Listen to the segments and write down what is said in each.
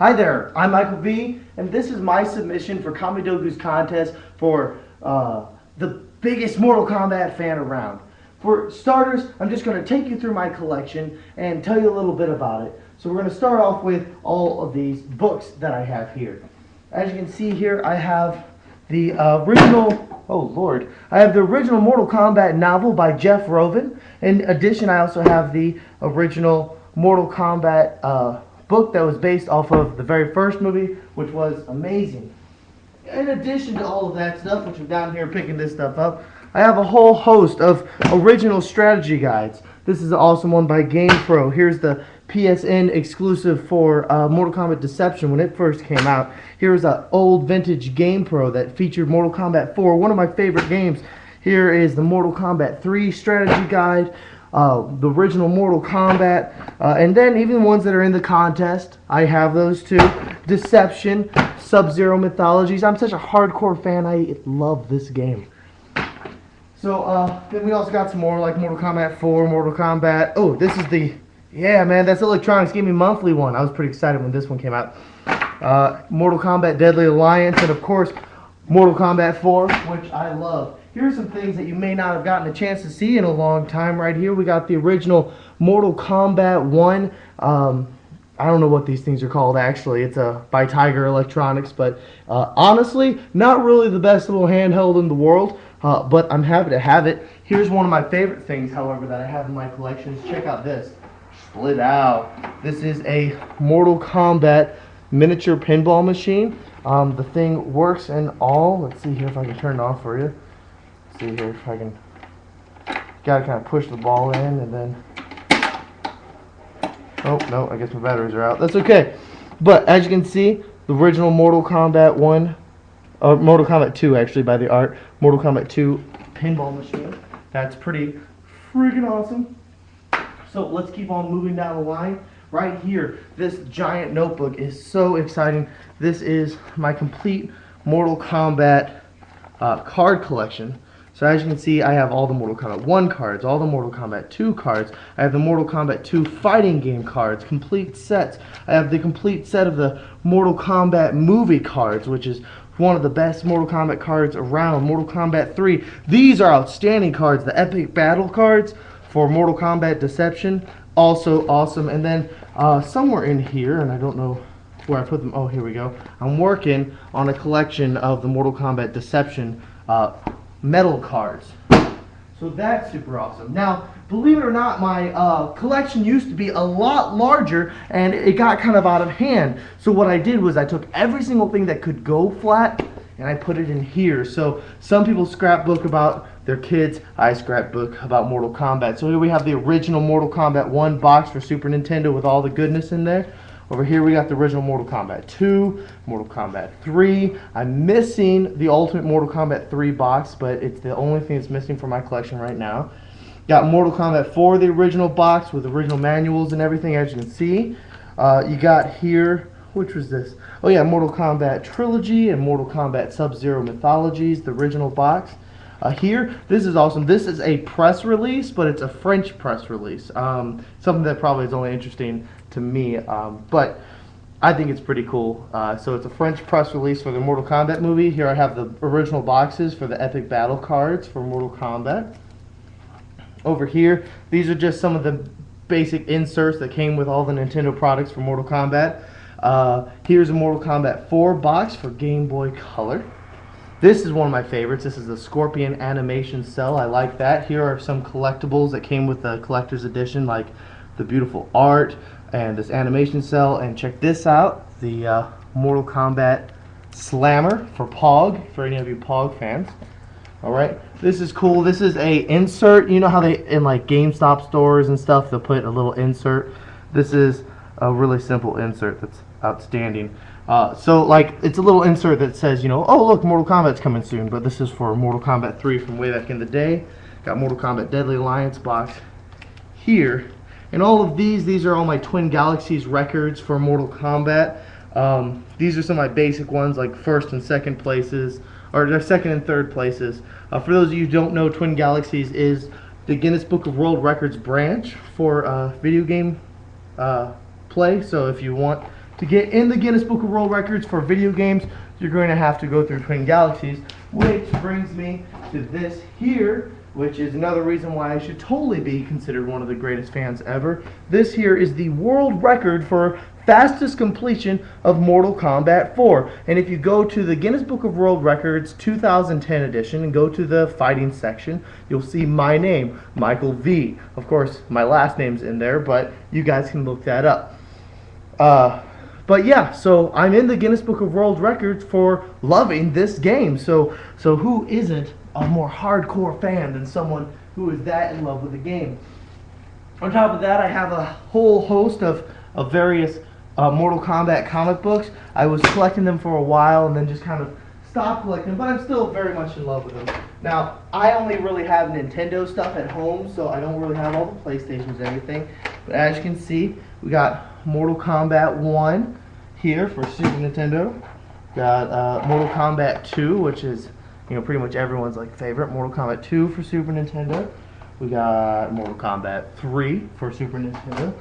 Hi there, I'm Michael V, and this is my submission for Kamidogu's contest for the biggest Mortal Kombat fan around. For starters, I'm just going to take you through my collection and tell you a little bit about it. So we're going to start off with all of these books that I have here. As you can see here, I have the I have the original Mortal Kombat novel by Jeff Rovin. In addition, I also have the original Mortal Kombat book that was based off of the very first movie, which was amazing. In addition to all of that stuff, which I'm down here picking this stuff up, I have a whole host of original strategy guides. This is an awesome one by GamePro. Here's the PSN exclusive for Mortal Kombat Deception when it first came out. Here's an old vintage GamePro that featured Mortal Kombat 4, one of my favorite games. Here is the Mortal Kombat 3 strategy guide, the original Mortal Kombat, and then even the ones that are in the contest, I have those too. Deception, Sub-Zero Mythologies. I'm such a hardcore fan, I love this game. So then we also got some more like Mortal Kombat 4, Mortal Kombat. Oh, this is the, yeah man, that's Electronics gave me monthly one. I was pretty excited when this one came out. Mortal Kombat Deadly Alliance, and of course Mortal Kombat 4, which I love. Here's some things that you may not have gotten a chance to see in a long time. Right here we got the original Mortal Kombat 1. I don't know what these things are called actually. It's by Tiger Electronics, but honestly, not really the best little handheld in the world, but I'm happy to have it. Here's one of my favorite things, however, that I have in my collection. Check out this. Split out. This is a Mortal Kombat miniature pinball machine. The thing works in all. Let's see here if I can turn it off for you. See here if I can. Gotta kind of push the ball in and then. Oh no, I guess my batteries are out. That's okay. But as you can see, the original Mortal Kombat 1, or Mortal Kombat 2 actually by the art, Mortal Kombat 2 pinball machine. That's pretty freaking awesome. So let's keep on moving down the line. Right here, this giant notebook is so exciting. This is my complete Mortal Kombat card collection. So as you can see, I have all the Mortal Kombat 1 cards, all the Mortal Kombat 2 cards. I have the Mortal Kombat 2 fighting game cards, complete sets. I have the complete set of the Mortal Kombat movie cards, which is one of the best Mortal Kombat cards around. Mortal Kombat 3. These are outstanding cards. The epic battle cards for Mortal Kombat Deception, also awesome. And then somewhere in here, and I don't know where I put them. Oh, here we go. I'm working on a collection of the Mortal Kombat Deception metal cards. So that's super awesome. Now, believe it or not, my collection used to be a lot larger and it got kind of out of hand. So what I did was I took every single thing that could go flat and I put it in here. So some people scrapbook about their kids, I scrapbook about Mortal Kombat. So here we have the original Mortal Kombat 1 box for Super Nintendo with all the goodness in there. Over here we got the original Mortal Kombat 2, Mortal Kombat 3. I'm missing the Ultimate Mortal Kombat 3 box, but it's the only thing that's missing from my collection right now. Got Mortal Kombat 4, the original box with original manuals and everything, as you can see. You got here, which was this? Oh yeah, Mortal Kombat Trilogy and Mortal Kombat Sub-Zero Mythologies, the original box. Here, this is awesome. This is a press release, but it's a French press release. Something that probably is only interesting to me, but I think it's pretty cool. So it's a French press release for the Mortal Kombat movie. Here I have the original boxes for the epic battle cards for Mortal Kombat. Over here, these are just some of the basic inserts that came with all the Nintendo products for Mortal Kombat. Here's a Mortal Kombat 4 box for Game Boy Color. This is one of my favorites. This is the Scorpion animation cell. I like that. Here are some collectibles that came with the collector's edition, like the beautiful art and this animation cell. And check this out, the Mortal Kombat Slammer for Pog, for any of you Pog fans. Alright, this is cool. This is a insert. You know how they, in like GameStop stores and stuff, they'll put a little insert. This is a really simple insert that's outstanding. So like it's a little insert that says, you know, oh look, Mortal Kombat's coming soon, but this is for Mortal Kombat 3 from way back in the day. Got Mortal Kombat Deadly Alliance box here. And all of these are all my Twin Galaxies records for Mortal Kombat. These are some of my basic ones, like first and second places, or second and third places. For those of you who don't know, Twin Galaxies is the Guinness Book of World Records branch for video game play. So if you want to get in the Guinness Book of World Records for video games, you're going to have to go through Twin Galaxies, which brings me to this here, which is another reason why I should totally be considered one of the greatest fans ever. This here is the world record for fastest completion of Mortal Kombat 4. And if you go to the Guinness Book of World Records 2010 edition and go to the fighting section, you'll see my name, Michael V. Of course, my last name's in there, but you guys can look that up. But yeah, so I'm in the Guinness Book of World Records for loving this game. So who isn't a more hardcore fan than someone who is that in love with the game? On top of that, I have a whole host of various Mortal Kombat comic books. I was collecting them for a while and then just kind of stopped collecting, but I'm still very much in love with them. Now, I only really have Nintendo stuff at home, so I don't really have all the PlayStations and everything. But as you can see, we got Mortal Kombat 1 here for Super Nintendo. Got Mortal Kombat 2, which is, you know, pretty much everyone's like favorite. Mortal Kombat 2 for Super Nintendo. We got Mortal Kombat 3 for Super Nintendo.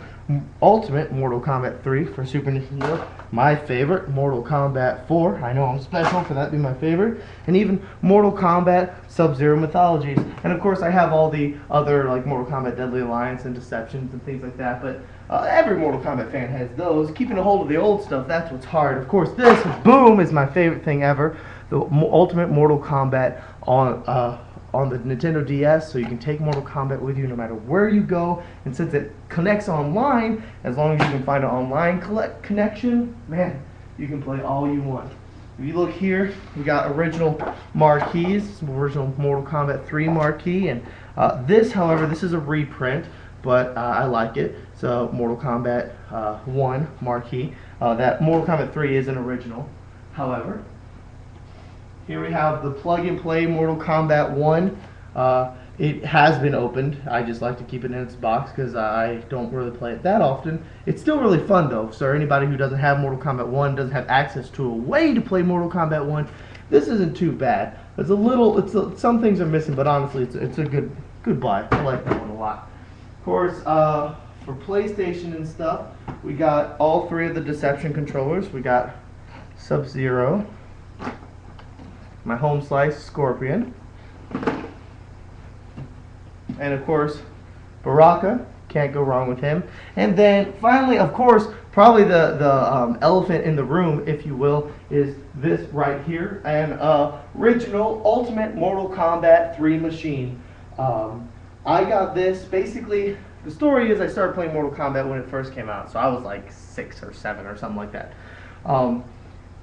Ultimate Mortal Kombat 3 for Super Nintendo. My favorite, Mortal Kombat 4. I know I'm special for that being my favorite. And even Mortal Kombat Sub-Zero Mythologies. And of course I have all the other like Mortal Kombat Deadly Alliance and Deceptions and things like that. But every Mortal Kombat fan has those. Keeping a hold of the old stuff, that's what's hard. Of course this, boom, is my favorite thing ever. The Ultimate Mortal Kombat on the Nintendo DS, so you can take Mortal Kombat with you no matter where you go. And since it connects online, as long as you can find an online connection, man, you can play all you want. If you look here, we got original marquees, original Mortal Kombat 3 marquee, and this, however, this is a reprint, but I like it. So Mortal Kombat 1 marquee. That Mortal Kombat 3 is an original, however. Here we have the plug-and-play Mortal Kombat 1. It has been opened. I just like to keep it in its box because I don't really play it that often. It's still really fun though, so anybody who doesn't have Mortal Kombat 1, doesn't have access to a way to play Mortal Kombat 1, this isn't too bad. It's a little, some things are missing, but honestly, it's a good buy. I like that one a lot. Of course, for PlayStation and stuff, we got all three of the Deception controllers. We got Sub-Zero, my home slice Scorpion, and of course Baraka, can't go wrong with him. And then finally, of course, probably the elephant in the room, if you will, is this right here, an original Ultimate Mortal Kombat 3 machine. I got this, basically, the story is I started playing Mortal Kombat when it first came out, so I was like 6 or 7 or something like that.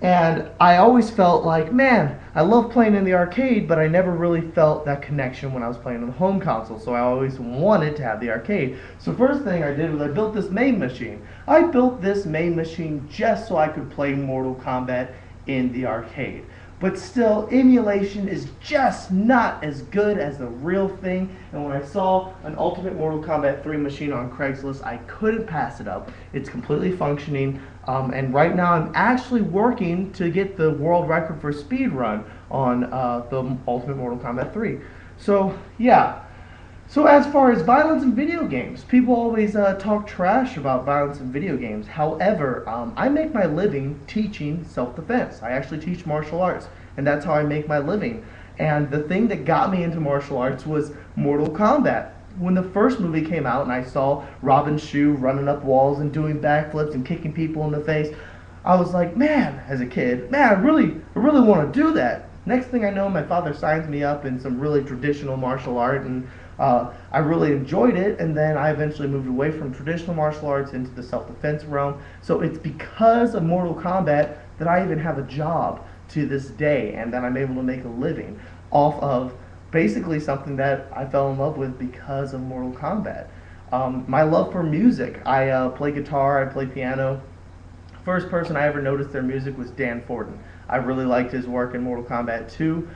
And I always felt like, man, I love playing in the arcade, but I never really felt that connection when I was playing on the home console, so I always wanted to have the arcade. So first thing I did was I built this main machine. I built this main machine just so I could play Mortal Kombat in the arcade. But still, emulation is just not as good as the real thing. And when I saw an Ultimate Mortal Kombat 3 machine on Craigslist, I couldn't pass it up. It's completely functioning. And right now I'm actually working to get the world record for speed run on the Ultimate Mortal Kombat 3. So, yeah. So as far as violence in video games, people always talk trash about violence in video games. However, I make my living teaching self-defense. I actually teach martial arts, and that's how I make my living. And the thing that got me into martial arts was Mortal Kombat. When the first movie came out and I saw Robin Shou running up walls and doing backflips and kicking people in the face, I was like, man, as a kid, man, I really want to do that. Next thing I know, my father signs me up in some really traditional martial art, and I really enjoyed it, and then I eventually moved away from traditional martial arts into the self-defense realm. So it's because of Mortal Kombat that I even have a job to this day, and that I'm able to make a living off of basically something that I fell in love with because of Mortal Kombat. My love for music. I play guitar, I play piano. First person I ever noticed their music was Dan Forden. I really liked his work in Mortal Kombat 2,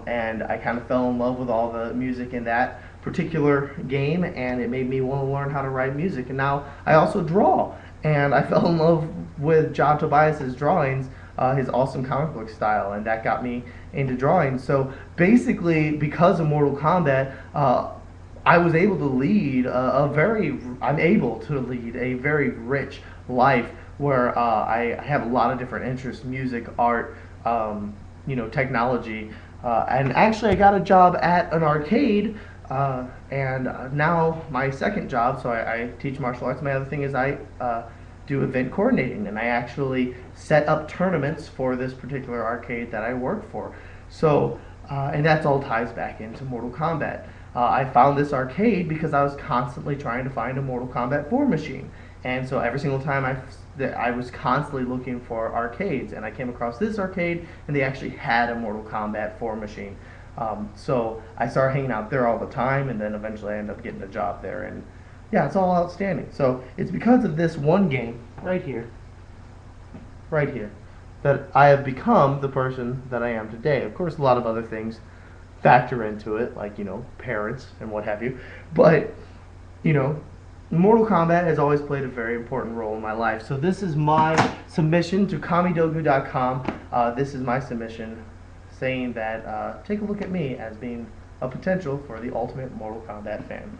and I kind of fell in love with all the music in that particular game, and it made me want to learn how to write music. And now I also draw, and I fell in love with John Tobias's drawings, his awesome comic book style, and that got me into drawing. So basically, because of Mortal Kombat, I was able to lead I'm able to lead a very rich life where I have a lot of different interests: music, art, technology. And actually, I got a job at an arcade, and now my second job. So I teach martial arts. My other thing is I do event coordinating, and I actually set up tournaments for this particular arcade that I work for. So, and that's all ties back into Mortal Kombat. I found this arcade because I was constantly trying to find a Mortal Kombat 4 machine. And so every single time I was constantly looking for arcades, and I came across this arcade, and they actually had a Mortal Kombat 4 machine. So I started hanging out there all the time, and then eventually I ended up getting a job there. And yeah, it's all outstanding. So it's because of this one game right here, that I have become the person that I am today. Of course, a lot of other things factor into it, like, parents and what have you. But, Mortal Kombat has always played a very important role in my life. So this is my submission to kamidogu.com. This is my submission saying that take a look at me as being a potential for the ultimate Mortal Kombat fan.